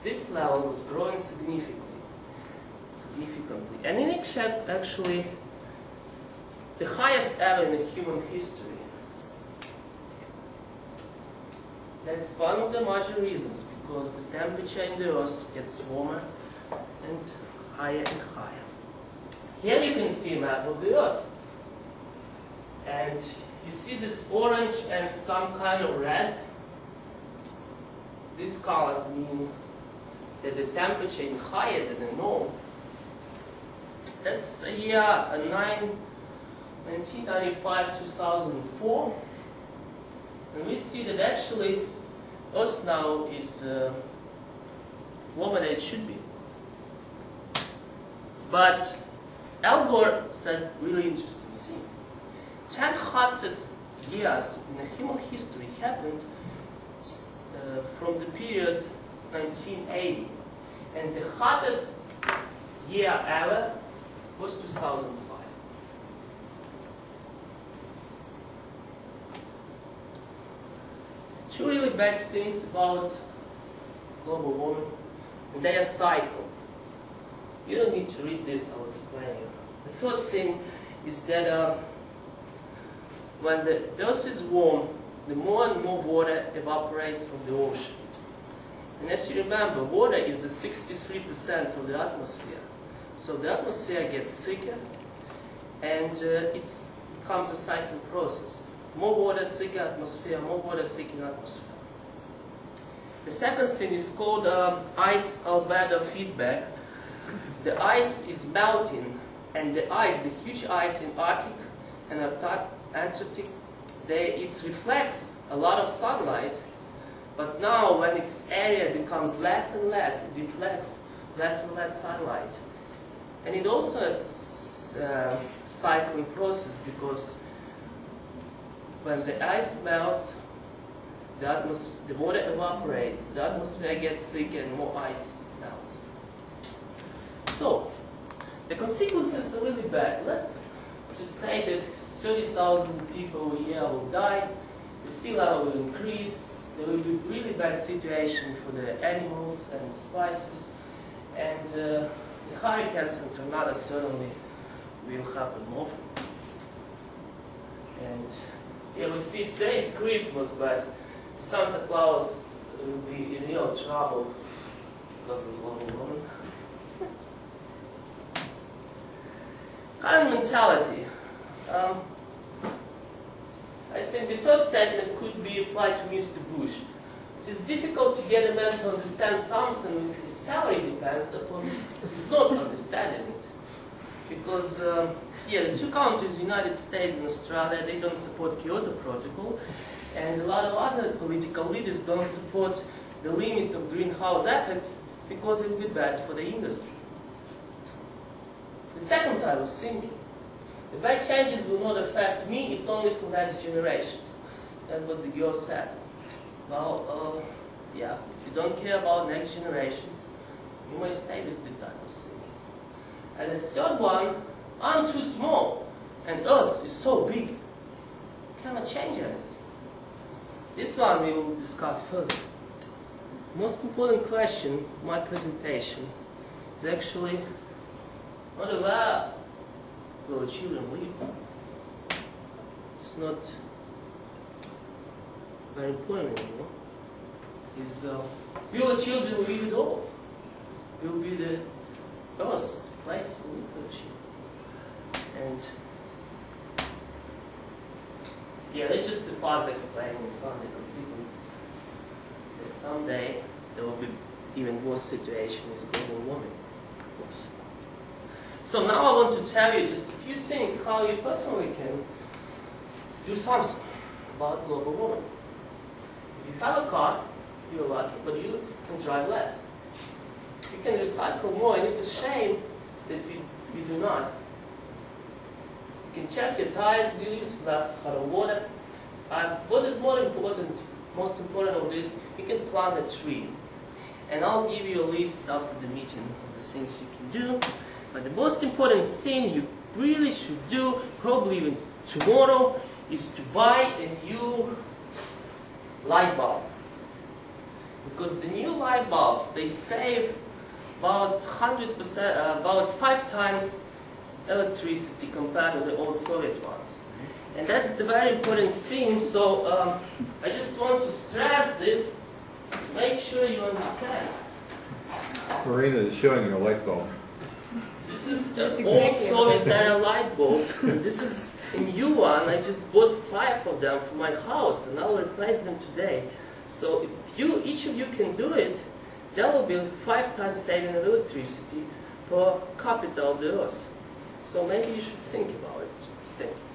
this level was growing significantly. And in except actually the highest ever in human history. That's one of the major reasons, because the temperature in the Earth gets warmer and higher. Here you can see a map of the Earth. And you see this orange and some kind of red. These colors mean that the temperature is higher than the norm. That's a year 1995-2004. And we see that actually Earth now is warmer than it should be. But Al Gore said really interesting thing. 10 hottest years in the human history happened from the period 1980. And the hottest year ever was 2005. Two really bad things about global warming, and they are cycle. You don't need to read this, I'll explain you. The first thing is that when the Earth is warm, the more and more water evaporates from the ocean. And as you remember, water is 63% of the atmosphere. So the atmosphere gets thicker, and it becomes a cycling process. More water, thicker atmosphere, more water, thicker atmosphere. The second thing is called ice albedo feedback. The ice is melting, and the huge ice in Arctic and Antarctic, it reflects a lot of sunlight, but now when its area becomes less and less, it reflects less and less sunlight. And it also is a cycling process, because when the ice melts, the water evaporates, the atmosphere gets thicker and more ice melts. So, the consequences are really bad. Let's just say that 30,000 people a year will die, the sea level will increase, there will be really bad situation for the animals and spices, and the hurricanes and tornadoes certainly will happen often. And here we see today is Christmas, but Santa Claus will be in real trouble because of global warming. Kind of mentality. I think the first statement could be applied to Mr. Bush. It is difficult to get a man to understand something which his salary depends upon his not understanding it. Because the two countries, United States and Australia, they don't support Kyoto Protocol, and a lot of other political leaders don't support the limit of greenhouse effects because it will be bad for the industry. The second type of thinking, the bad changes will not affect me, it's only for next generations. That's what the girl said. Well, if you don't care about next generations, you may stay with the type of thinking. And the third one, I'm too small, and Earth is so big, cannot change anything. This one we will discuss further. Most important question in my presentation is actually not where will the children live. It's not very important anymore. Is will the children live at all? Will be the Earth place for literature. And that's just the father explaining some of the consequences. That someday there will be even worse situation with global warming. Oops. So now I want to tell you just a few things how you personally can do something about global warming. If you have a car, you're lucky, but you can drive less. You can recycle more, and it's a shame that we do not. You can check your tires, you use less hot water. What is most important of this, you can plant a tree. And I'll give you a list after the meeting of the things you can do. But the most important thing you really should do, probably even tomorrow, is to buy a new light bulb. Because the new light bulbs, they save about 100%, about 5 times electricity compared to the old Soviet ones. And that's the very important thing, so I just want to stress this, make sure you understand. Marina is showing you a light bulb. This is an old Soviet era light bulb, and this is a new one. I just bought 5 of them for my house, and I'll replace them today. So if each of you can do it, that will be 5 times saving of electricity per capita of the Earth. So maybe you should think about it. Thank you.